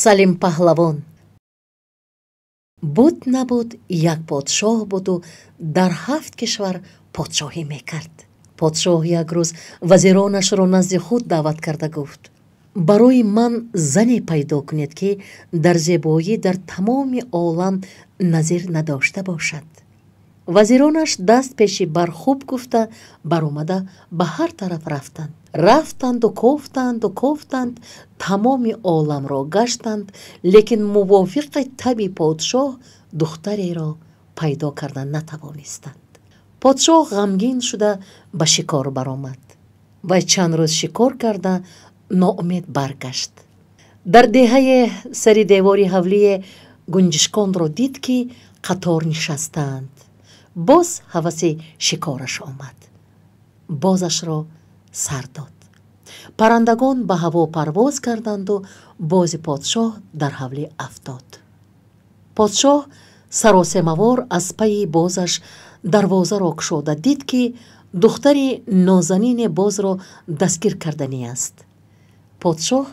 салим паҳлавон. буд набуд як подшоҳ буду дар 7 кишвар подшоҳӣ мекард. подшоҳ як рӯз вазиронашро назди худ даъват карда гуфт: барои ман зане пайдо кунед ки дар зебоӣ дар тамоми олам назир надошта бошад. вазиронаш даст пеши бар хуб гуфта баромада ба ҳар тараф рафтанду кофтанд, тамоми оламро гаштанд, лекин мувофиқи таби подшоҳ духтареро пайдо карда натавонистанд. подшоҳ ғамгин шуда ба шикор баромад. вай чанд рӯз шикор карда ноумед баргашт. дар деҳаи сари девори ҳавлие гунҷишконро дид ки қатор нишастаанд. боз ҳаваси шикораш омад. бозашро сар дод. паррандагон ба ҳаво парвоз карданду бози подшоҳ дар ҳавлӣ афтод. подшоҳ саросемавор аз пайи бозаш дарвозаро кушода дид ки духтари нозанини бозро дастгир карданӣ аст. подшоҳ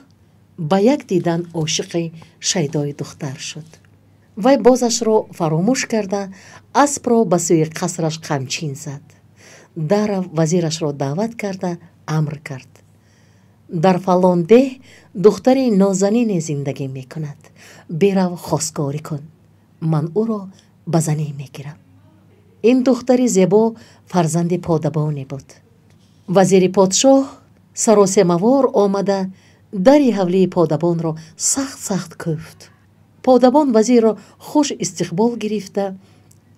ба як дидан ошиқи шайдои духтар шуд. вай бозашро фаромӯш карда аспро ба сӯи қасраш қамчин зад. дарав вазирашро даъват карда амр кард: дар фалон деҳ духтари нозанине зиндагӣ мекунад. бирав хостгорӣ кун, ман ӯро ба занӣ мегирам. ин духтари зебо фарзанди подабоне буд. вазири подшоҳ саросемавор омада дари ҳавлии подабонро сахт кӯфт. подабон вазирро хуш истиқбол гирифта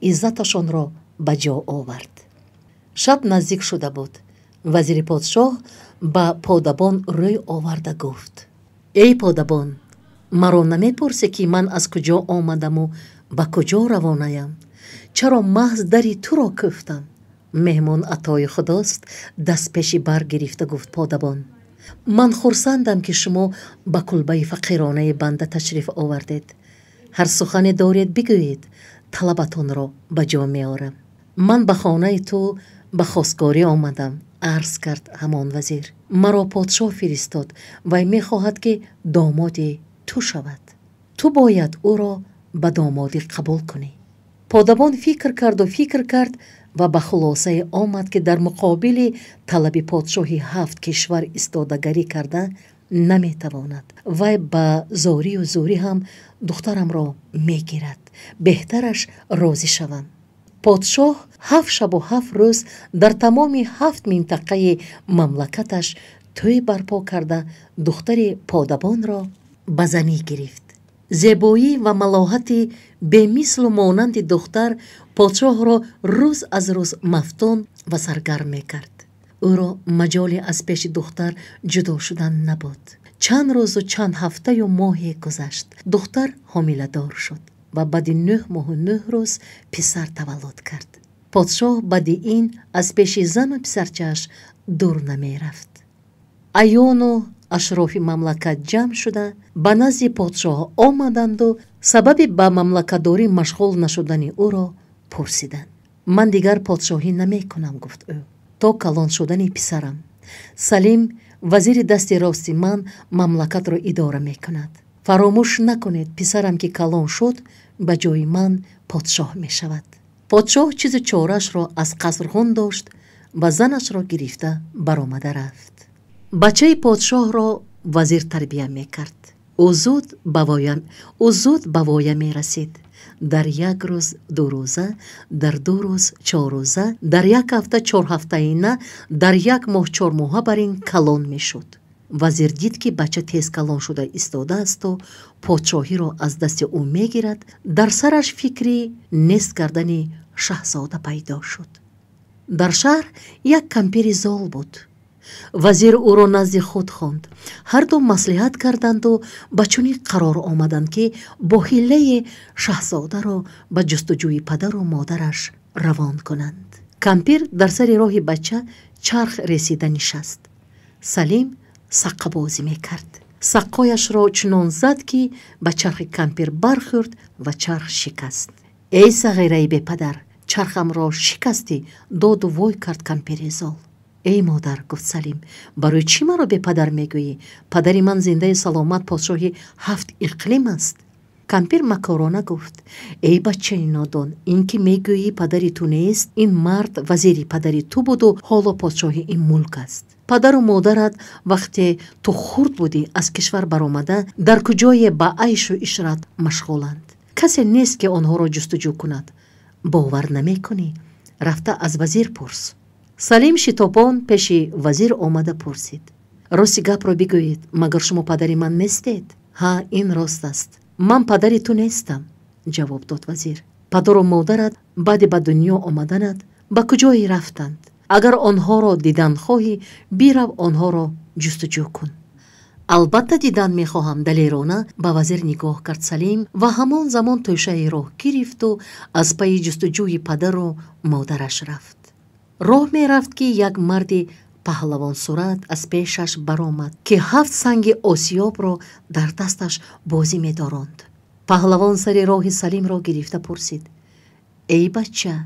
иззаташонро ба ҷо овард. шаб наздик шуда буд. вазири подшоҳ ба подабон рӯй оварда гуфт: эй подабон, маро намепурсӣ ки ман аз куҷо омадаму ба куҷо равонаям? чаро маҳз дари туро кӯфтам? меҳмон атои худост, даст пеши бар гирифта гуфт подабон: ман хурсандам ки шумо ба кулбаи фақиронаи банда ташриф овардед. ҳар сухане доред бигӯед, талабатонро ба ҷо меорам. ман ба хонаи ту ба хостгорӣ омадам, арз кард ҳамон вазир. маро подшоҳ фиристод. вай мехоҳад ки домоди ту шавад. ту бояд ӯро ба домодӣ қабул кунӣ. подабон фикр кард ва ба хулосае омад ки дар муқобили талаби подшоҳи 7 кишвар истодагарӣ карда наметавонад. вай ба зорию зӯрӣ ҳам духтарамро мегирад. беҳтараш розӣ шавам. подшоҳ 7 шабу 7 рӯз дар тамоми 7 минтақаи мамлакаташ тӯй барпо карда духтари подабонро ба занӣ гирифт. зебоӣ ва малоҳати бемислу монанди духтар подшоҳро рӯз аз рӯз мафтун ва саргарм мекард. ӯро маҷоле аз пеши духтар ҷудо шудан набуд. чанд рӯзу чанд ҳафтаю моҳе гузашт. духтар ҳомиладор шуд ва баъди 9 моҳу 9 рӯз писар таваллуд кард. подшоҳ баъди ин аз пеши зану писарчааш дур намерафт. аёну ашрофи мамлакат ҷамъ шуда ба назди подшоҳ омаданду сабаби ба мамлакатдорӣ машғул нашудани ӯро пурсиданд. ман дигар подшоҳӣ намекунам, гуфт ӯ, то калон шудани писарам. салим, вазири дасти рости ман, мамлакатро идора мекунад. фаромӯш накунед, писарам ки калон шуд, ба ҷои ман подшоҳ мешавад. подшоҳ чизу чораашро аз қаср хун дошт ва занашро гирифта баромада рафт. бачаи подшоҳро вазир тарбия мекард. ӯ зуд ба воя мерасид. дар як рӯз 2 рӯза, дар 2 рӯз 4 рӯза, дар як ҳафта 4 ҳафтаина, дар як моҳ 4 моҳа бар ин калон мешуд. вазир дид ки бача тез калон шуда истодаасту подшоҳиро аз дасти ӯ мегирад. дар сараш фикри нест кардани шаҳзода пайдо шуд. дар шаҳр як кампири зол буд. вазир ӯро назди худ хонд. ҳарду маслиҳат карданду ба чунин қарор омаданд ки бо ҳиллаи шаҳзодаро ба ҷустуҷӯи падару модараш равон кунанд. кампир дар сари роҳи бача чарх ресида нишаст. салим саққабозӣ мекард. саққояшро чунон зад ки ба чархи кампир бархӯрд ва чарх шикаст. эй сағираи бепадар, чархамро шикастӣ, доду вой кард кампири зол. эй модар, гуфт Салим, барои чӣ маро бепадар мегӯӣ? Падари ман зиндаи саломат подшоҳи 7 иқлим аст. кампир макорона гуфт, эй бачаи нодон, ин ки мегӯӣ падари ту нест, ин мард вазири падари ту буду ҳоло подшоҳи ин мулк аст. падару модарат вақте ту хурд будӣ аз кишвар баромада дар куҷое ба айшу ишрат машғуланд. касе нест ки онҳоро ҷустуҷӯ кунад. бовар намекунӣ? рафта аз вазир пурс. салим шитобон пеши вазир омада пурсид, рости гапро бигӯед, магар шумо падари ман нестед? ҳа, ин рост аст, ман падари ту нестам, ҷавоб дод вазир. падару модарат баъди ба дунё омаданат ба куҷое рафтанд? агар онҳоро дидан хоҳӣ, бирав онҳоро ҷустуҷӯ кун. албатта дидан мехоҳам, далерона ба вазир нигоҳ кард Салим ва ҳамон замон тӯшаи роҳ гирифту аз пайи ҷустуҷӯи падару модараш рафт. роҳ мерафт ки як марди паҳлавонсурат аз пешаш баромад ки 7 санги осиёбро дар дасташ бозӣ медоронд. паҳлавон сари роҳи Салимро гирифта пурсид, эй бача,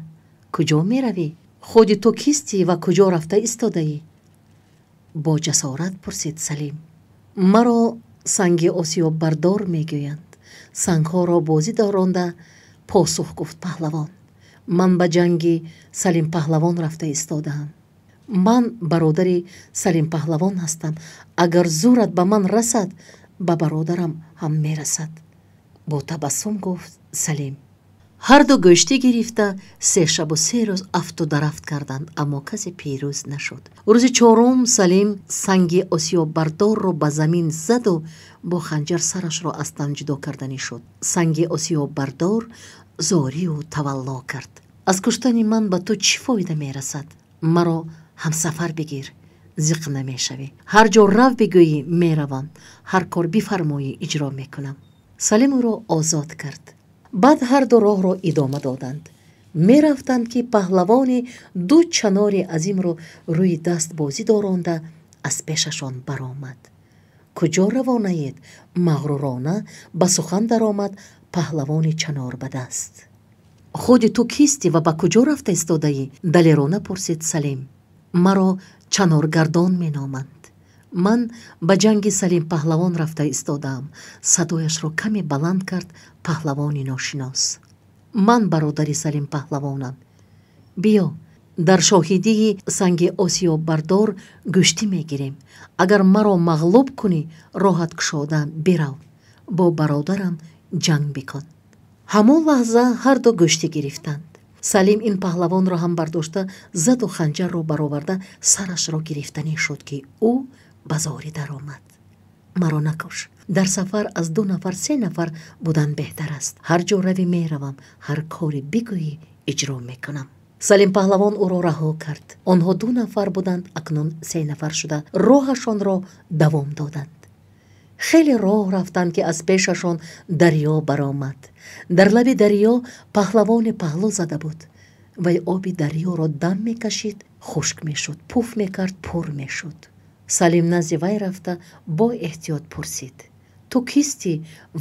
куҷо меравӣ? худи ту кистӣ ва куҷо рафта истодаӣ? бо ҷасорат пурсид Салим. маро санги осиёббардор мегӯянд, сангҳоро бозӣ доронда посух гуфт паҳлавон. ман ба ҷанги Салим паҳлавон рафта истодаам. ман бародари Салим паҳлавон ҳастам. агар зӯрат ба ман расад, ба бародарам ҳам мерасад. бо табассум гуфт Салим. ҳарду гӯшти гирифта 3 шабу 3 рӯз афту дарафт карданд, аммо касе пирӯз нашуд. рӯзи 4 Салим санги осиёббардорро ба замин заду бо ханҷар сарашро аз тан ҷудо карданӣ шуд. санги осиёббардор зорию тавалло кард. аз куштани ман ба ту чӣ фоида мерасад? маро ҳамсафар бигир, зиқ намешавӣ. ҳар ҷо рав бигӯӣ, меравам. ҳар кор бифармоӣ, иҷро мекунам. Салим ӯро озод кард. баъд ҳарду роҳро идома доданд. мерафтанд ки паҳлавони 2 чанори азимро рӯи даст бозӣ доронда аз пешашон баромад. куҷо равонаед? мағрурона ба сухан даромад паҳлавони чанор ба даст. худи ту кистӣ ва ба куҷо рафта истодаӣ? далерона пурсид Салим. маро чаноргардон меноманд. ман ба ҷанги Салим паҳлавон рафта истодаам. садояшро каме баланд кард паҳлавони ношинос. ман бародари Салим паҳлавонам. биё, дар шоҳидии санги осиёббардор гӯшти мегирем. агар маро мағлуб кунӣ, роҳат кушода бирав, бо бародарам ҷанг бикун. ҳамон лаҳза ҳарду гӯшти гирифтанд. Салим ин паҳлавонро ҳам бардошта заду ханҷарро бароварда сарашро гирифтанӣ шуд ки ӯ ба зорӣ даромад. маро накуш. дар сафар аз 2 нафар 3 нафар будан беҳтар аст. ҳар ҷо равӣ меравам, ҳар кори бигӯӣ иҷро мекунам. Салим паҳлавон ӯро раҳо кард. онҳо 2 нафар буданд, акнун 3 нафар шуда роҳашонро давом доданд. хеле роҳ рафтанд ки аз пешашон дарьё баромад. дар лаби дарьё паҳлавони паҳлӯ зада буд. вай оби дарьёро дам мекашид, хушк мешуд, пуф мекард, пур мешуд. Салим назди вай рафта бо эҳтиёт пурсид, ту кистӣ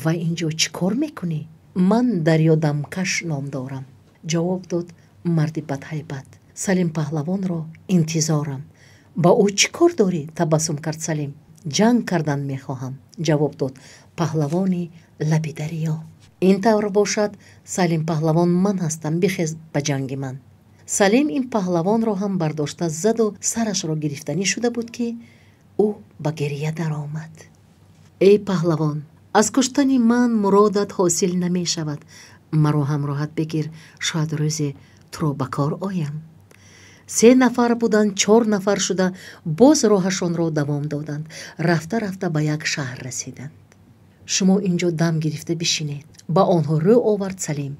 ва ин ҷо чӣ кор мекунӣ? ман дарьёдамкаш ном дорам, ҷавоб дод марди бадҳайбат. Салим паҳлавонро интизорам. ба ӯ чӣ кор дорӣ? табассум кард Салим. ҷанг кардан мехоҳам, ҷавоб дод паҳлавони лаби дарьё. ин тавр бошад, Салим паҳлавон ман ҳастам, бихез ба ҷанги ман. Салим ин паҳлавонро ҳам бардошта заду сарашро гирифтанӣ шуда буд ки ӯ ба гирья даромад. эй паҳлавон, аз куштани ман муродат ҳосил намешавад. маро ҳамроҳат бигир, шояд рӯзе туро ба кор оям. 3 нафар буданд, 4 нафар шуда боз роҳашонро давом доданд. рафта рафта ба як шаҳр расиданд. шумо ин ҷо дам гирифта бишинед. ба онҳо рӯ овард Салим.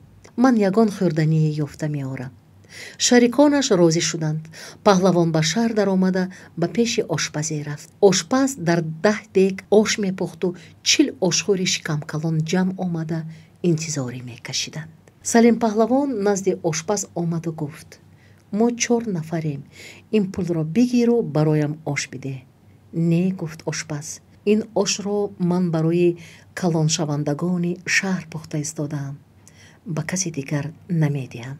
ман ягон хӯрдание ёфта меорам. шариконаш розӣ шуданд. паҳлавон ба шаҳр даромада ба пеши ошпазе рафт. ошпаз дар 10 дег ош мепухту 40 ошхӯри шикамкалон ҷамъ омада интизорӣ мекашиданд. Салим паҳлавон назди ошпаз омаду гуфт, мо 4 нафарем, ин пулро бигиру бароям ош биде. не, гуфт ошпаз, ин ошро ман барои калоншавандагони шаҳр пухта истодаам, ба каси дигар намедиҳам.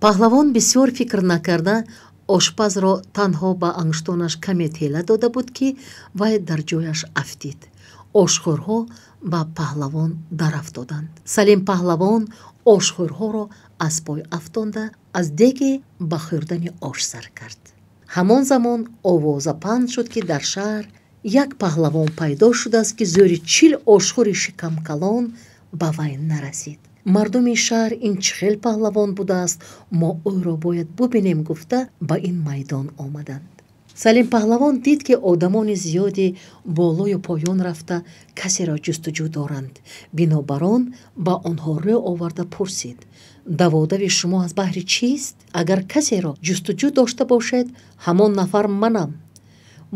паҳлавон бисёр фикр накарда ошпазро танҳо ба ангуштонаш каме тела дода буд, ки вай дар ҷояш афтид. ошхӯрҳо ба паҳлавон дарафтоданд. Салим паҳлавон ошхӯрҳоро аз пой афтонда, аз деге ба хӯрдани ош сар кард. ҳамон замон овоза паҳн шуд, ки дар шаҳр як паҳлавон пайдо шудааст, ки зӯри 40 ошхӯри шикамкалон ба вай нарасид. мардуми шаҳр ин чӣ хел паҳлавон будааст, мо ӯро бояд бубинем гуфта ба ин майдон омаданд. салим паҳлавон дид, ки одамони зиёде болою поён рафта касеро ҷустуҷӯ доранд. бинобар он ба онҳо рӯ оварда пурсид: даводави шумо аз баҳри чист? агар касеро ҷустуҷӯ дошта бошед, ҳамон нафар манам.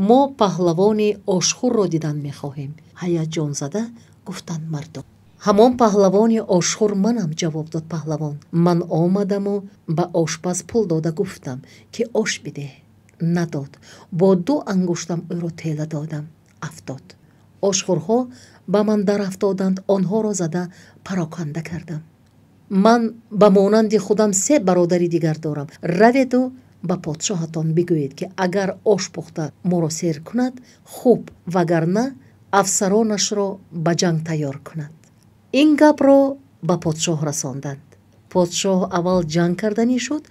мо паҳлавони ошхӯрро дидан мехоҳем. ҳаяҷонзада гуфтанд мардум. ҳамон паҳлавони ошхӯр манам, ҷавоб дод паҳлавон. ман омадаму ба ошпаз пул дода гуфтам, ки ош бидеҳ. надод. бо 2 ангуштам ӯро тела додам. афтод. ошхӯрҳо ба ман дарафтоданд, онҳоро зада пароканда кардам. ман ба монанди худам 3 бародари дигар дорам. раведу ба подшоҳатон бигӯед, ки агар ош пухта моро сер кунад, хуб, вагарна афсаронашро ба ҷанг тайёр кунад. ин гапро ба подшоҳ расонданд. подшоҳ аввал ҷанг карданӣ шуд,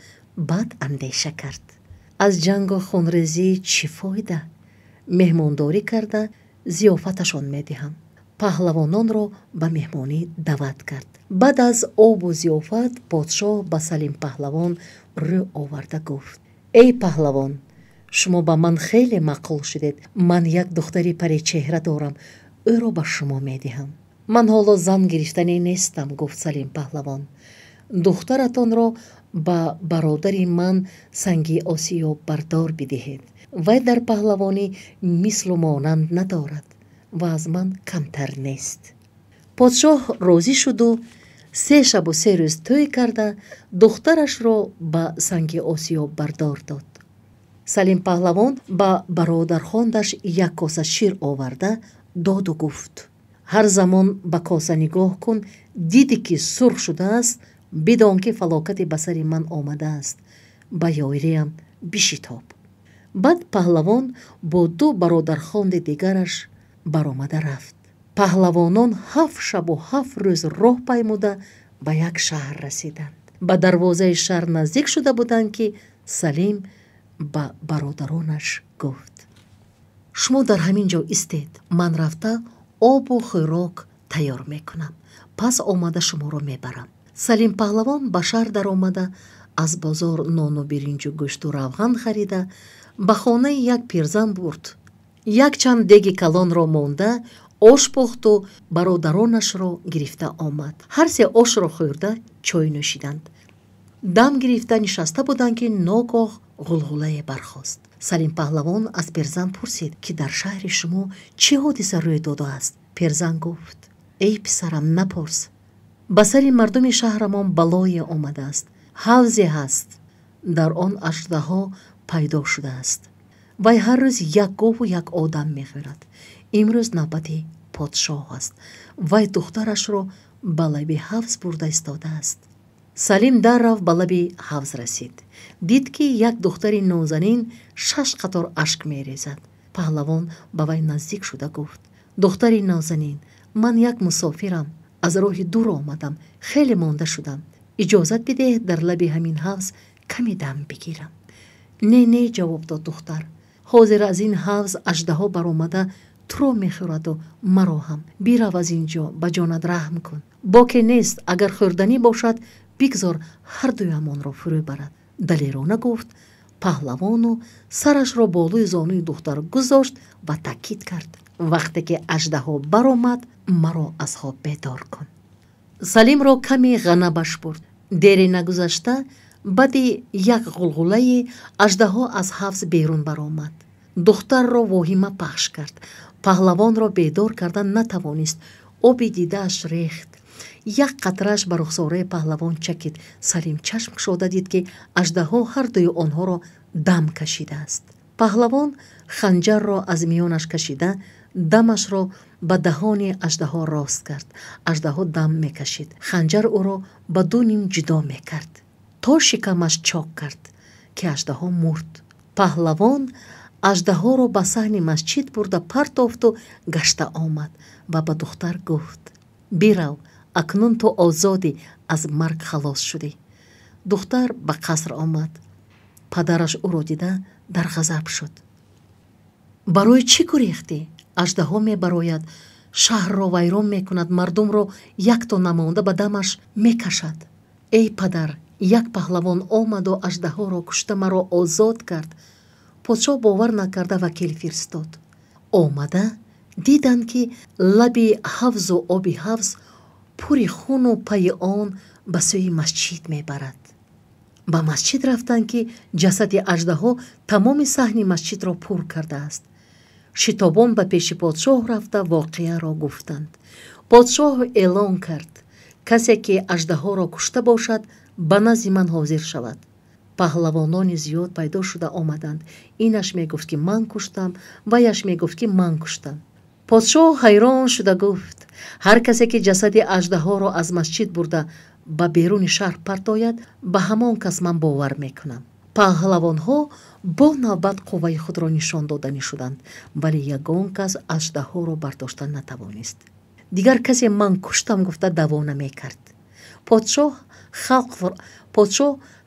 баъд андеша кард. аз ҷангу хунрезӣ чӣ фоида? меҳмондорӣ карда зиёфаташон медиҳам. паҳлавононро ба меҳмонӣ даъват кард. баъд аз обу зиёфат подшоҳ ба салим паҳлавон рӯ оварда гуфт: эй паҳлавон, шумо ба ман хеле маъқул шудед. ман як духтари паречеҳра дорам, ӯро ба шумо медиҳам. ман ҳоло зан гирифтанӣ нестам, гуфт салим паҳлавон. духтаратонро ба бародари ман санги осиёб бардор бидиҳед. вай дар паҳлавонӣ мислу монанд надорад ва аз ман камтар нест. подшоҳ розӣ шуду 3 шабу 3 рӯз тӯй карда духтарашро ба санги осиёб бардор дод. салим паҳлавон ба бародархондаш як коса шир оварда доду гуфт: ҳар замон ба коса нигоҳ кун, диди ки сурх шудааст, бидон ки фалокати ба сари ман омадааст. ба ёриям бишитоб. баъд паҳлавон бо 2 бародархонди дигараш баромада рафт. паҳлавонон 7 шабу 7 рӯз роҳ паймуда ба як шаҳр расиданд. ба дарвозаи шаҳр наздик шуда буданд, ки салим ба бародаронаш гуфт: шумо дар ҳамин ҷо истед, ман рафта обу хӯрок тайёр мекунам, пас омада шуморо мебарам. салим паҳлавон ба шаҳр даромада аз бозор нону биринҷу гӯшту равған харида ба хонаи як пирзан бурд. як чанд деги калонро монда, ош пухту бародаронашро гирифта омад. ҳар 3 ошро хӯрда чой нӯшиданд. дам гирифта нишаста буданд, ки ногоҳ ғулғулае бархост. салим паҳлавон аз пирзан пурсид, ки дар шаҳри шумо чӣ ҳодиса рӯй додааст? пирзан гуфт: эй писарам, напурс. ба сари мардуми шаҳрамон балое омадааст. ҳавзе ҳаст, дар он аждаҳо пайдо шудааст. вай ҳар рӯз як гову як одам мехӯрад. имрӯз навбати подшоҳ аст. вай духтарашро ба лаби ҳавз бурда истодааст. салим даррав ба лаби ҳавз расид. дид, ки як духтари нозанин 6 қатор ашк мерезад. паҳлавон ба вай наздик шуда гуфт: духтари нозанин, ман як мусофирам, аз роҳи дур омадам, хеле монда шудам. иҷозат бидеҳ дар лаби ҳамин ҳавз каме дам бигирам. не не, ҷавоб дод духтар. ҳозир аз ин ҳавз аждаҳо баромада туро мехӯраду маро ҳам. бирав аз ин ҷо, ба ҷонат раҳм кун. боке нест, агар хӯрданӣ бошад, бигзор ҳардуямонро фурӯ барад. далерона гуфт паҳлавону сарашро болӯи зонуи духтар гузошт ва таъкид кард: вақте ки аждаҳо баромад, маро аз хоб бедор кун. салимро каме ғанабаш бурд. дере нагузашта, баъди як ғулғулае аждаҳо аз ҳавз берун баромад. духтарро воҳима пахш кард. паҳлавонро бедор карда натавонист. оби дидааш рехт. як қатрааш ба рухсораи паҳлавон чакид. салим чашм кушода дид, ки аждаҳо ҳардуи онҳоро дам кашидааст. паҳлавон ханҷарро аз миёнаш кашида, дамашро ба даҳони аждаҳо рост кард. аждаҳо дам мекашид. ханҷар ӯро ба 2 ним ҷудо мекард, то шикамаш чок кард. ки аждаҳо мурд. Паҳлавон аждаҳоро ба саҳни масҷид бурда партофту гашта омад ва ба духтар гуфт: бирав, акнун ту озодӣ, аз марг халос шудӣ. духтар ба қаср омад. падараш ӯро дида дар ғазаб шуд. барои чӣ гурехтӣ? аждаҳо мебарояд, шаҳрро вайрон мекунад, мардумро якто намонда ба дамаш мекашад. эй падар, як паҳлавон омаду аждаҳоро кушта маро озод кард. подшоҳ бовар накарда вакил фиристод. омада диданд ки лаби ҳавзу оби ҳавз пури хуну пайи он ба сӯи масҷид мебарад. ба масҷид рафтанд ки ҷасади аждаҳо тамоми саҳни масҷидро пур кардааст. шитобон ба пеши подшоҳ рафта воқеаро гуфтанд. подшоҳ эълон кард: касе ки аждаҳоро кушта бошад, ба назди ман ҳозир шавад. паҳлавонони зиёд пайдо шуда омаданд. инаш мегуфт ки ман куштам, ваяш мегуфт ки ман куштам. подшоҳ ҳайрон шуда гуфт: ҳар касе ки ҷасади аждаҳоро аз масҷид бурда ба беруни шаҳр партояд, ба ҳамон кас ман бовар мекунам. паҳлавонҳо бо навбат қувваи худро нишон доданӣ шуданд, вале ягон кас аждаҳоро бардошта натавонист. дигар касе ман куштам гуфта даво намекард. подшоҳ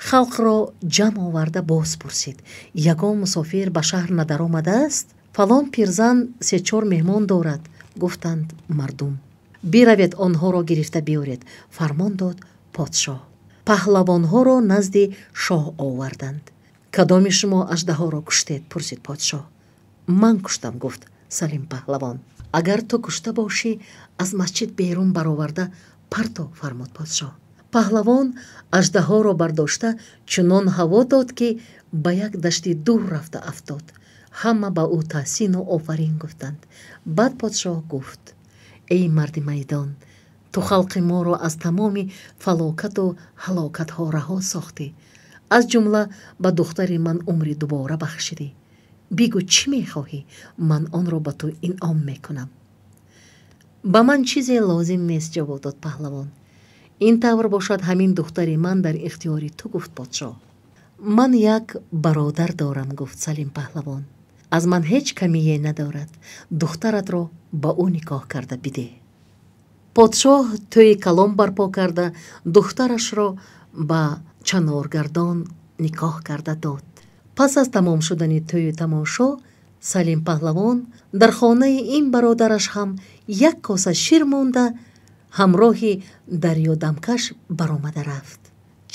халқро ҷамъ оварда боз пурсид: ягон мусофир ба шаҳр надаромадааст? фалон пирзан 3-4 меҳмон дорад. гуфтанд мардум. биравед онҳоро гирифта биёред, фармон дод подшоҳ. паҳлавонҳоро назди шоҳ оварданд. кадоми шумо аждаҳоро куштед? пурсид подшоҳ. ман куштам, гуфт Салим паҳлавон. агар ту кушта бошӣ, аз масҷид берун бароварда парто, фармуд подшоҳ. паҳлавон аждаҳоро бардошта чунон ҳаво дод ки ба як дашти дур рафта афтод. ҳама ба ӯ таҳсину офарин гуфтанд. баъд подшоҳ гуфт: эй марди майдон, ту халқи моро аз тамоми фалокату ҳалокатҳо раҳо сохтӣ. аз ҷумла ба духтари ман умри дубора бахшидӣ. бигӯ чӣ мехоҳӣ? ман онро ба ту инъом мекунам. ба ман чизе лозим нест, ҷавоб дод паҳлавон. ин тавр бошад, ҳамин духтари ман дар ихтиёри ту, гуфт подшоҳ. ман як бародар дорам, гуфт Салим паҳлавон. аз ман ҳеҷ камие надорад. духтаратро ба ӯ никоҳ карда бидеҳ. подшоҳ тӯи калон барпо карда духтарашро ба чаноргардон никоҳ карда дод. пас аз тамом шудани тӯю тамошо, Салим паҳлавон дар хонаи ин бародараш ҳам як коса шир монда ҳамроҳи дарёдамкаш баромада рафт.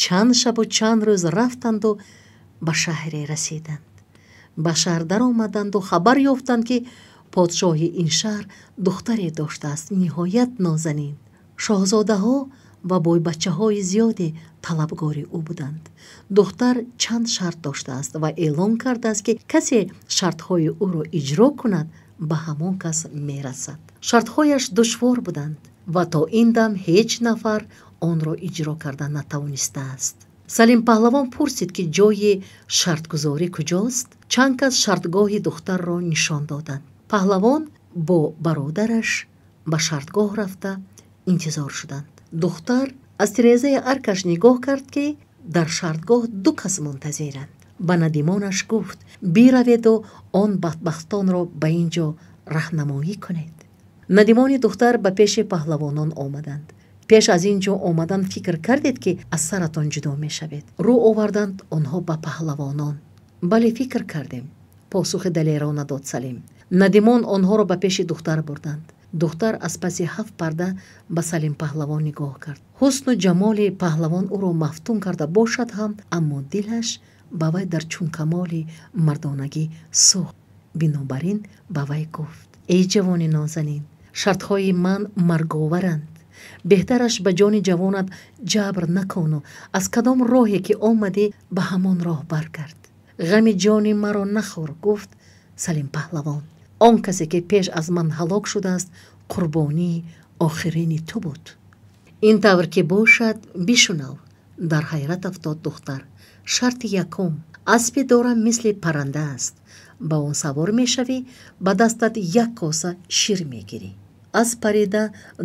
чанд шабу чанд рӯз рафтанду ба шаҳре расиданд. ба шаҳр даромаданду хабар ёфтанд ки подшоҳи ин шаҳр духтаре доштааст, ниҳоят нозанин. шоҳзодаҳо ва бойбачаҳои зиёде талабгори ӯ буданд. духтар чанд шарт доштааст ва эълон кардааст ки касе шартҳои ӯро иҷро кунад, ба ҳамон кас мерасад. шартҳояш душвор буданд ва то ин дам ҳеҷ нафар онро иҷро карда натавонистааст. Салим паҳлавон пурсид ки ҷои шартгузорӣ куҷост. чанд кас шартгоҳи духтарро нишон доданд. паҳлавон бо бародараш ба шартгоҳ рафта интизор шуданд. духтар аз тирезаи аркаш нигоҳ кард ки дар шартгоҳ 2 кас мунтазиранд. ба надимонаш гуфт: бираведу он бадбахтонро ба ин ҷо раҳнамоӣ кунед. надимони духтар ба пеши паҳлавонон омаданд. пеш аз ин ҷо омадан фикр кардед ки аз саратон ҷудо мешавед? рӯ оварданд онҳо ба паҳлавонон. бале, фикр кардем, посухи далерона дод Салим. надимон онҳоро ба пеши духтар бурданд. духтар аз паси 7 парда ба Салим паҳлавон нигоҳ кард. ҳусну ҷамоли паҳлавон ӯро мафтун карда бошад ҳам, аммо дилаш ба вай дар чун камоли мардонагӣ сӯхт. бинобар ин ба вай гуфт: эй ҷавони нозанин, шартҳои ман марговаранд. беҳтараш ба ҷони ҷавонат ҷабр накуну, аз кадом роҳе ки омадӣ ба ҳамон роҳ баргард. ғами ҷони маро нахӯр, гуфт Салим паҳлавон. он касе ки пеш аз ман ҳалок шудааст, қурбонии охирини ту буд. ин тавр ки бошад, бишунав. дар ҳайрат афтод духтар. шарти якум: аспи дорам мисли парранда аст. ба он савор мешавӣ, ба дастат як коса шир мегирӣ. аз парида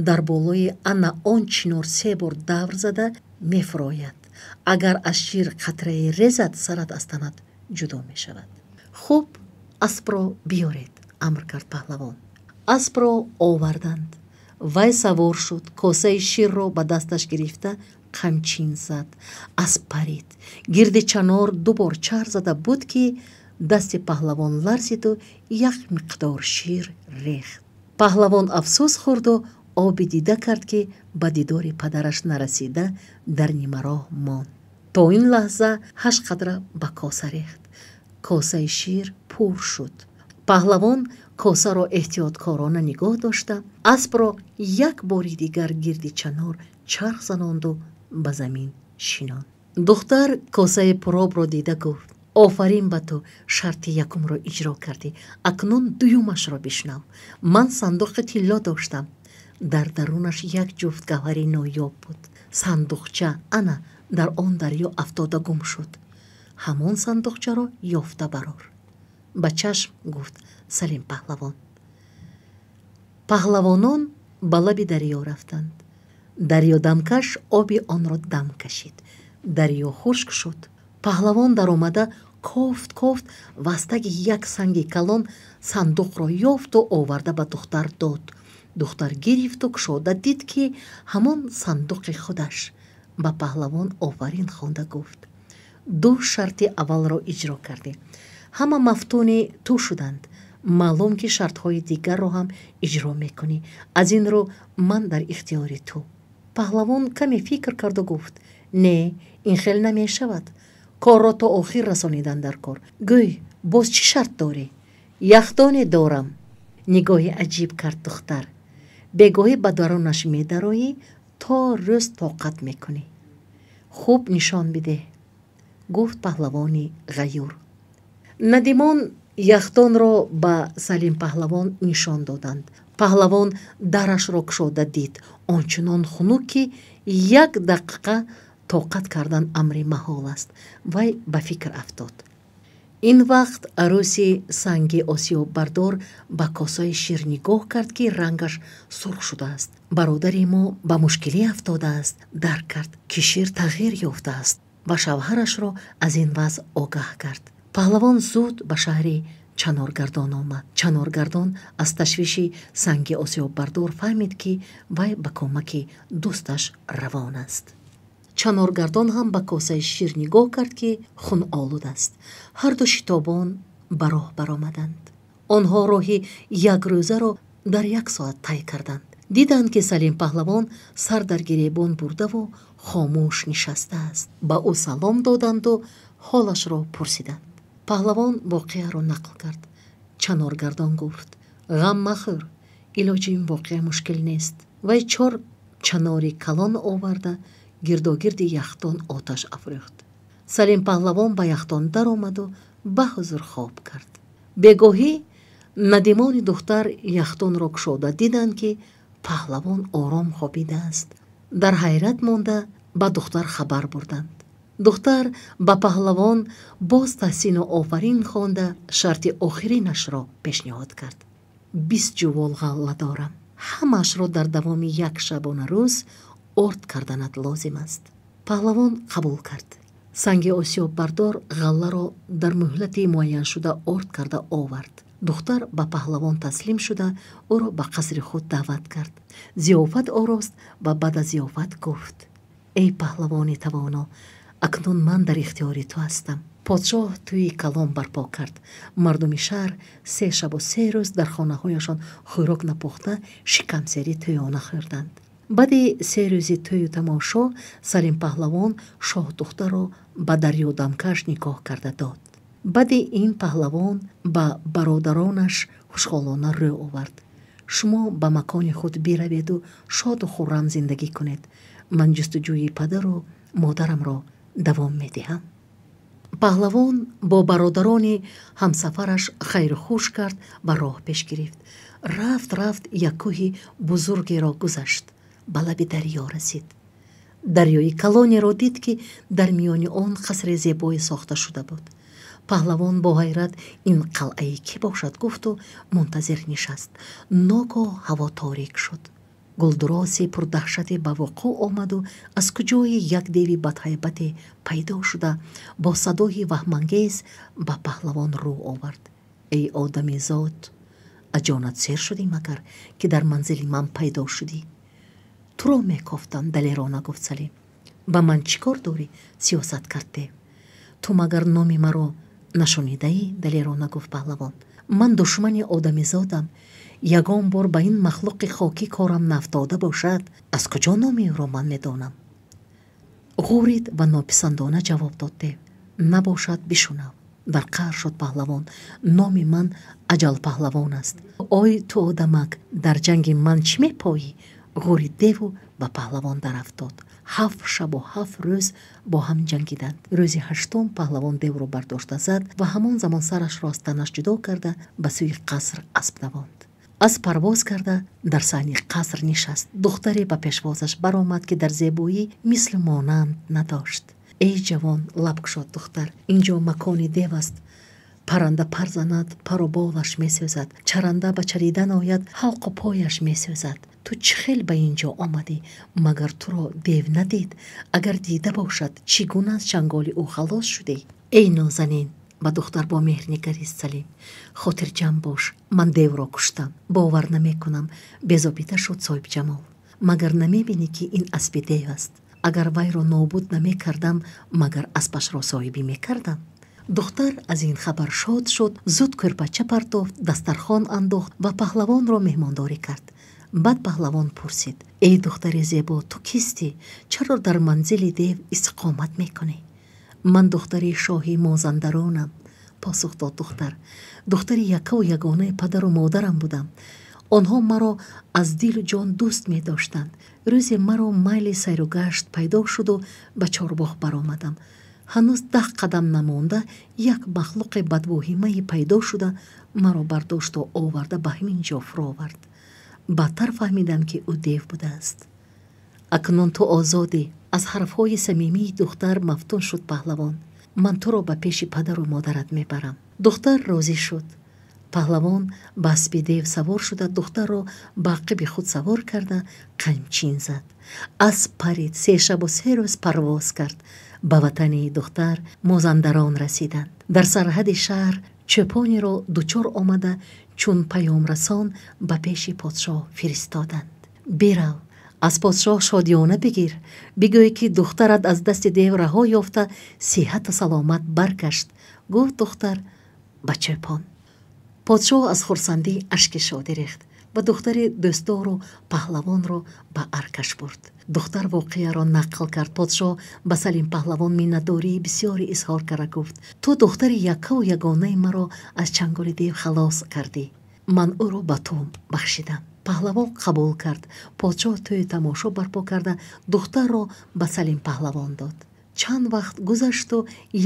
дар болои ана он чинор 3 бор давр зада мефурояд. агар аз шир қатраи резад сарат аз танат ҷудо мешавад. хуб, аспро биёред, амр кард паҳлавон. аспро оварданд. вай савор шуд, косаи ширро ба дасташ гирифта қамчин зад. асп парид. гирди чанор ду бор чар зада буд ки дасти паҳлавон ларзиду як миқдор шир рехт. паҳлавон афсӯс хӯрду оби дида кард ки ба дидори падараш нарасида дар нимароҳ монд. то ин лаҳза 8 қадра ба коса рехт. косаи шир пур шуд. паҳлавон косаро эҳтиёткорона нигоҳ дошта, аспро як бори дигар гирди чанор чарх занонду ба замин шинонд. духтар косаи пуробро дида гуфт: офарин ба ту, шарти якумро иҷро кардӣ. акнун дуюмашро бишнав. ман сандуқи тилло доштам. дар дарунаш як ҷуфт гавҳари ноёб буд. сандуқча ана дар он дарё афтода гум шуд. ҳамон сандуқчаро ёфта барор. ба чашм, гуфт Салим паҳлавон. паҳлавонон ба лаби дарё рафтанд. дарёдамкаш оби онро дам кашид. дарё хушк шуд. паҳлавон даромада кофт вастаги як санги калон сандуқро ёфту оварда ба духтар дод. духтар гирифту кушода дид ки ҳамон сандуқи худаш. ба паҳлавон офарин хонда гуфт: ду шарти аввалро иҷро кардӣ. ҳама мафтуни ту шуданд. маълум ки шартҳои дигарро ҳам иҷро мекунӣ. аз ин рӯ ман дар ихтиёри ту. паҳлавон каме фикр карду гуфт: не, ин хел намешавад. корро то охир расонидан дар кор. гӯй, боз чӣ шарт дорӣ? яхдоне дорам. нигоҳи аҷиб кард духтар. бегоҳӣ ба дарунаш медароӣ, то рӯз тоқат мекунӣ. хуб, нишон бидеҳ, гуфт паҳлавони ғаюр. надимон яхдонро ба Салим паҳлавон нишон доданд. паҳлавон дарашро кушода дид. ончунон хунук ки як дақиқа тоқат кардан амри маҳол аст. вай ба фикр афтод. ин вақт арӯси санги осиёббардор ба косаи шир нигоҳ кард ки рангаш сурх шудааст. бародари мо ба мушкилӣ афтодааст. дарк кард ки шир тағйир ёфтааст ва шавҳарашро аз ин вазъ огаҳ кард. паҳлавон зуд ба шаҳри чаноргардон омад. чаноргардон аз ташвиши санги осиёббардор фаҳмид ки вай ба кӯмаки дӯсташ равон аст. чаноргардон ҳам ба косаи шир нигоҳ кард ки хунолуд аст. ҳарду шитобон ба роҳ баромаданд. онҳо роҳи якрӯзаро дар 1 соат тай карданд. диданд ки Салим паҳлавон сар дар гиребон бурдаву хомӯш нишастааст. ба ӯ салом доданду ҳолашро пурсиданд. паҳлавон воқеаро нақл кард. чаноргардон гуфт: ғам махӯр, илоҷи ин воқеа мушкил нест. вай 4 чанори калон оварда гирдогирди яхдон оташ афрӯхт. Салим паҳлавон ба яхдон даромаду ба ҳузур хоб кард. бегоҳӣ надимони духтар яхдонро кушода диданд ки паҳлавон ором хобидааст. дар ҳайрат монда ба духтар хабар бурданд. духтар ба паҳлавон боз таҳсину офарин хонда шарти охиринашро пешниҳод кард. 20 ҷувол ғалла дорам. ҳамаашро дар давоми як шабона рӯз орд карданат лозим аст. паҳлавон қабул кард. санги осиёббардор ғалларо дар муҳлати муайяншуда орд карда овард. духтар ба паҳлавон таслим шуда ӯро ба қасри худ даъват кард. зиёфат орост ва баъд аз зиёфат гуфт: эй паҳлавони тавоно, акнун ман дар ихтиёри ту ҳастам. подшоҳ тӯи калон барпо кард. мардуми шаҳр 3 шабу 3 рӯз дар хонаҳояшон хӯрок напухта шикамсери тӯёна хӯрданд. баъди 3 рӯзи тӯю тамошо Салим паҳлавон шоҳдухтаро ба дарёдамкаш никоҳ карда дод. баъди ин паҳлавон ба бародаронаш хушҳолона рӯ овард. шумо ба макони худ бираведу шоду хуррам зиндагӣ кунед. ман ҷустуҷӯи падару модарамро давом медиҳам. паҳлавон бо бародарони ҳамсафараш хайрухуш кард ва роҳ пеш гирифт. рафт як кӯҳи бузургеро гузашт. ба лаби дарё расид. дарёи калонеро дид ки дар миёни он қасри зебое сохта шуда буд. паҳлавон бо ҳайрат ин қалъаи кӣ бошад гуфту мунтазир нишаст. ногоҳ ҳаво торик шуд. гулдуроси пурдаҳшате ба вуқӯъ омаду аз куҷои як деви бадҳайбате пайдо шуда бо садои ваҳмангез ба паҳлавон рӯ овард. эй одамизод, аҷонат сер шудӣ магар ки дар манзили ман пайдо шудӣ? туро мекофтам, далерона гуфт Салим. ба ман чӣ кор дорӣ? сиёсат кард дев. ту магар номи маро нашунидаӣ? далерона гуфт паҳлавон. ман душмани одамизодам. ягон бор ба ин махлуқи хокӣ корам нафтода бошад, аз куҷо номи ӯро ман медонам? ғурид ва нописандона ҷавоб дод дев. набошад бишунав. дар қаҳр шуд паҳлавон. номи ман аҷалпаҳлавон аст. ой ту одамак, дар ҷанги ман чӣ мепоӣ? ғурид деву ба паҳлавон дарафтод. 7 шабу 7 рӯз бо ҳам ҷангиданд. рӯзи 8 паҳлавон девро бардошта зад ва ҳамон замон сарашро аз танаш ҷудо карда ба сӯи қаср асп навонд. аз парвоз карда дар сайни қаср нишаст. духтаре ба пешвозаш баромад ки дар зебоӣ мисли монанд надошт. эй ҷавон, лаб кушод духтар, инҷо макони дев аст. парранда пар занад, пару болаш месӯзад. чаранда ба чаридан ояд, ҳалқу пояш месӯзад. ту чӣ хел ба ин ҷо омадӣ? магар туро дев надид? агар дида бошад, чӣ гуна аз чанголи ӯ халос шудӣ? эй нозанин, ба духтар бо меҳр нигарист Салим. хотирҷам бош, ман девро куштам. бовар намекунам, безобита шуд соҳибҷамол. магар намебинӣ ки ин аспи дев аст? агар вайро нобуд намекардам, магар аспашро соҳибӣ мекардам? духтар аз ин хабар шод шуд, зуд кӯрпача партофт, дастархон андохт ва паҳлавонро меҳмондорӣ кард. баъд паҳлавон пурсид. эй духтари зебо, ту кистӣ? чаро дар манзили дев истиқомат мекунӣ? ман духтари шоҳи мозандаронам, посух дод духтар. духтари якаву ягонаи падару модарам будам. онҳо маро аз дилу ҷон дӯст медоштанд. рӯзе маро майли сайругашт пайдо шуду ба чорбоғ баромадам. ҳанӯз 10 қадам намонда як махлуқи бадвоҳимаи пайдо шуда маро бардошту оварда ба ҳамин ҷо фуровард. баъдтар фаҳмидам ки ӯ дев будааст. акнун ту озодӣ. аз ҳарфҳои самимии духтар мафтун шуд паҳлавон. ман туро ба пеши падару модарат мебарам. духтар розӣ шуд. паҳлавон ба аспи дев савор шуда духтарро ба ақиби худ савор карда қамчин зад. асп парид, 3 шабу 3 рӯз парвоз кард. ба ватани духтар мозандарон расиданд. дар сарҳади шаҳр чӯпонеро дучор омада чун паёмрасон ба пеши подшоҳ фиристоданд. бирав, аз подшоҳ шодиёна бигир. бигӯй ки духтарат аз дасти дев раҳо ёфта сиҳату саломат баргашт, гуфт духтар ба чӯпон. подшоҳ аз хурсандӣ ашки шодӣ рехт ва духтари дӯстдору паҳлавонро ба аркаш бурд. духтар воқеаро нақл кард. подшоҳ ба Салим паҳлавон миннатдории бисёре изҳор карда гуфт. ту духтари якаву ягонаи маро аз чанголи дев халос кардӣ. ман ӯро ба ту бахшидам. паҳлавон қабул кард. подшоҳ тӯи тамошо барпо карда духтарро ба Салим паҳлавон дод. чанд вақт гузашту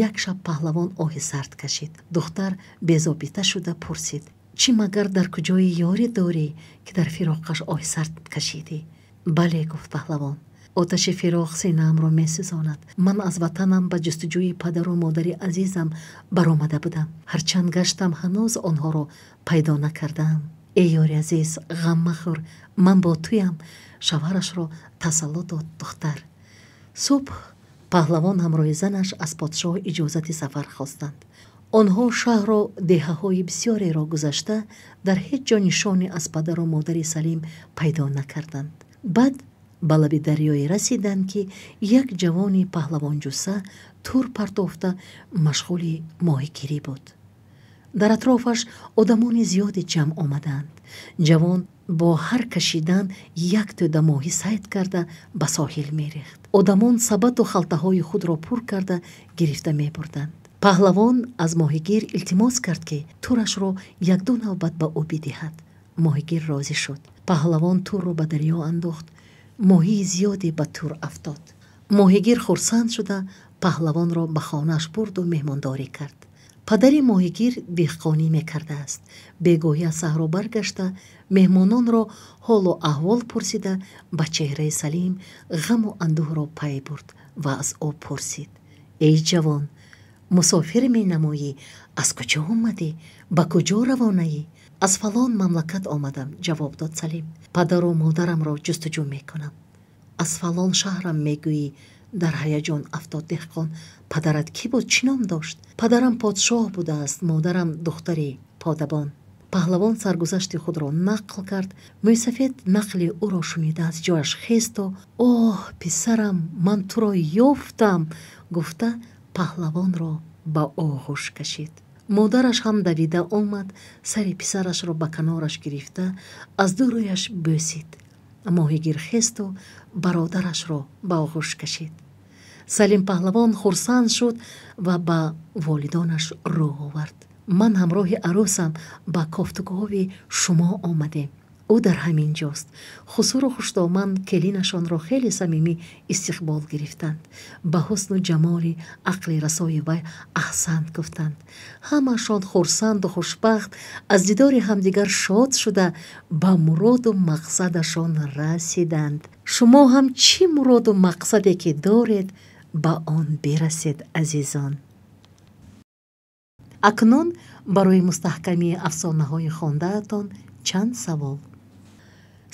як шаб паҳлавон оҳи сард кашид. духтар безобита шуда пурсид. чӣ магар дар куҷои ёрӣ дорӣ, ки дар фироқаш оҳи сард кашидӣ? бале, гуфт паҳлавон. оташи фироқ синаамро месӯзонад. ман аз ватанам ба ҷустуҷӯи падару модари азизам баромада будам. ҳарчанд гаштам, ҳанӯз онҳоро пайдо накардам. эй ёри азиз, ғам махӯр, ман бо туям. шавҳарашро тасаллу дод духтар. субҳ паҳлавон ҳамроҳи занаш аз подшоҳ иҷозати сафар хостанд. онҳо шаҳру деҳаҳои бисёреро гузашта дар ҳеҷ ҷо нишоне аз падару модари Салим пайдо накарданд. баъд ба лаби дарёе расиданд ки як ҷавони паҳлавонҷуса тур партофта машғули моҳигирӣ буд. дар атрофаш одамони зиёде ҷамъ омаданд. ҷавон бо ҳар кашидан як тӯда моҳӣ сайд карда ба соҳил мерехт. одамон сабаду халтаҳои худро пур карда гирифта мебурданд. паҳлавон аз моҳигир илтимос кард ки турашро якду навбат ба ӯ бидиҳад. моҳигир розӣ шуд. паҳлавон турро ба дарё андохт. моҳии зиёде ба тур афтод. моҳигир хурсанд шуда паҳлавонро ба хонааш бурду меҳмондорӣ кард. падари моҳигир деҳқонӣ мекардааст. бегоҳӣ аз саҳро баргашта меҳмононро ҳолу аҳвол пурсида ба чеҳраи Салим ғаму андӯҳро пай бурд ва аз ӯ пурсид. эй ҷавон, мусофир менамоӣ? аз куҷо омадӣ? ба куҷо равонаӣ? аз фалон мамлакат омадам, ҷавоб дод Салим. Падару модарамро ҷустуҷӯ мекунам. аз фалон шаҳрам мегӯӣ? дар ҳаяҷон афтод деҳқон. падарат кӣ буд? чӣ ном дошт? падарам подшоҳ будааст, модарам духтари подабон. паҳлавон саргузашти худро нақл кард. мӯйсафед нақли ӯро шунида аз ҷояш хесту оҳ писарам, ман туро ёфтам гуфта паҳлавонро ба оғӯш кашид. модараш ҳам давида омад, сари писарашро ба канораш гирифта аз ду рӯяш бӯсид. моҳигир хесту бародарашро ба оғӯш кашид. Салим паҳлавон хурсанд шуд ва ба волидонаш рӯ овард. ман ҳамроҳи арӯсам ба кофтугоҳови шумо омадем. ӯ дар ҳамин ҷост. хусуру хуштоманд келинашонро хеле самимӣ истиқбол гирифтанд. ба ҳусну ҷамоли ақли расои вай аҳсант гуфтанд. ҳамаашон хурсанду хушбахт аз дидори ҳамдигар шод шуда ба муроду мақсадашон расиданд. шумо ҳам чӣ муроду мақсаде ки доред ба он бирасед азизон. акнун барои мустаҳкамии афсонаҳои хондаатон чанд савол.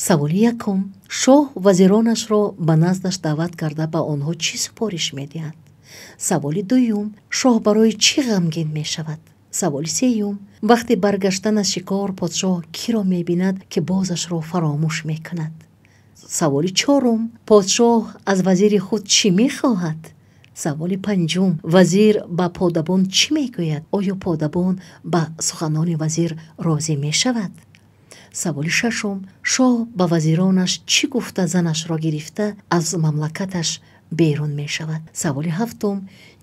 саволи якум. шоҳ вазиронашро ба наздаш даъват карда ба онҳо чӣ супориш медиҳад? саволи дуюм. шоҳ барои чӣ ғамгин мешавад? саволи сеюм. вақти баргаштан аз шикор подшоҳ киро мебинад ки бозашро фаромӯш мекунад? саволи чорум. подшоҳ аз вазири худ чӣ мехоҳад? саволи панҷум. вазир ба подабон чӣ мегӯяд? оё подабон ба суханони вазир розӣ мешавад? саволи шашум. шоҳ ба вазиронаш чӣ гуфта занашро гирифта аз мамлакаташ берун мешавад? саволи ҳафтум.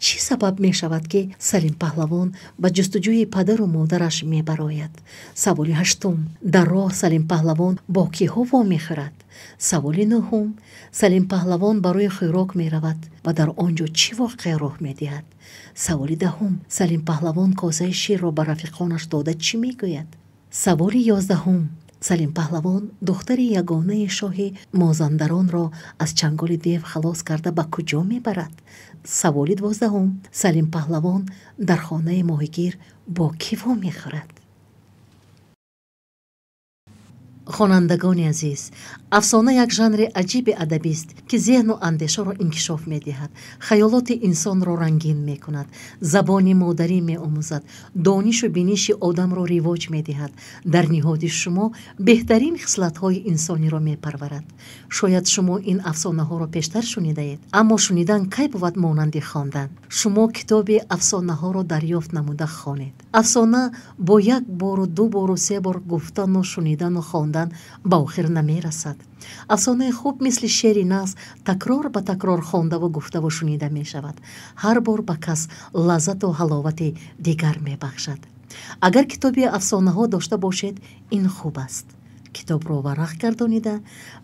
чӣ сабаб мешавад ки Салим паҳлавон ба ҷустуҷӯи падару модараш мебарояд? саволи ҳаштум. дар роҳ Салим паҳлавон бо киҳо вомехӯрад? саволи нӯҳум. Салим паҳлавон барои хӯрок меравад ва дар он ҷо чӣ воқеа рух медиҳад? саволи даҳум. Салим паҳлавон косаи ширро ба рафиқонаш дода чӣ мегӯяд? саволи ёздаҳум. Салим паҳлавон духтари ягонаи шоҳи Мозандаронро аз чанголи дев халос карда ба куҷо мебарад? саволи дувоздаҳум. Салим паҳлавон дар хонаи моҳигир бо кӣ вомехӯрад? хонандагони азиз, афсона як жанри аҷиби адабист ки зеҳну андешаро инкишоф медиҳад, хаёлоти инсонро рангин мекунад, забони модарӣ меомӯзад, донишу биниши одамро ривоҷ медиҳад, дар ниҳоди шумо беҳтарин хислатҳои инсониро мепарварад. шояд шумо ин афсонаҳоро пештар шунидаед, аммо шунидан кай бувад монанди хондан. шумо китоби афсонаҳоро дарёфт намуда хонед. афсона бо як бору ду бору се бор гуфтану шунидану хондан ба охир намерасад. афсонаи хуб мисли шери нағз такрор ба такрор хондаву гуфтаву шунида мешавад. ҳар бор ба кас лаззату ҳаловати дигар мебахшад. агар китоби афсонаҳо дошта бошед, ин хуб аст. китобро варақ гардонида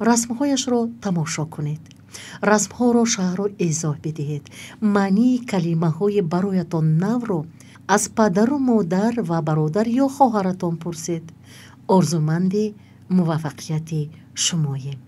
расмҳояшро тамошо кунед. расмҳоро шаҳру изоҳ бидиҳед. маънии калимаҳои бароятон навро аз падару модар ва бародар ё хоҳаратон пурсед. орзуманди муваффақияти шумоем.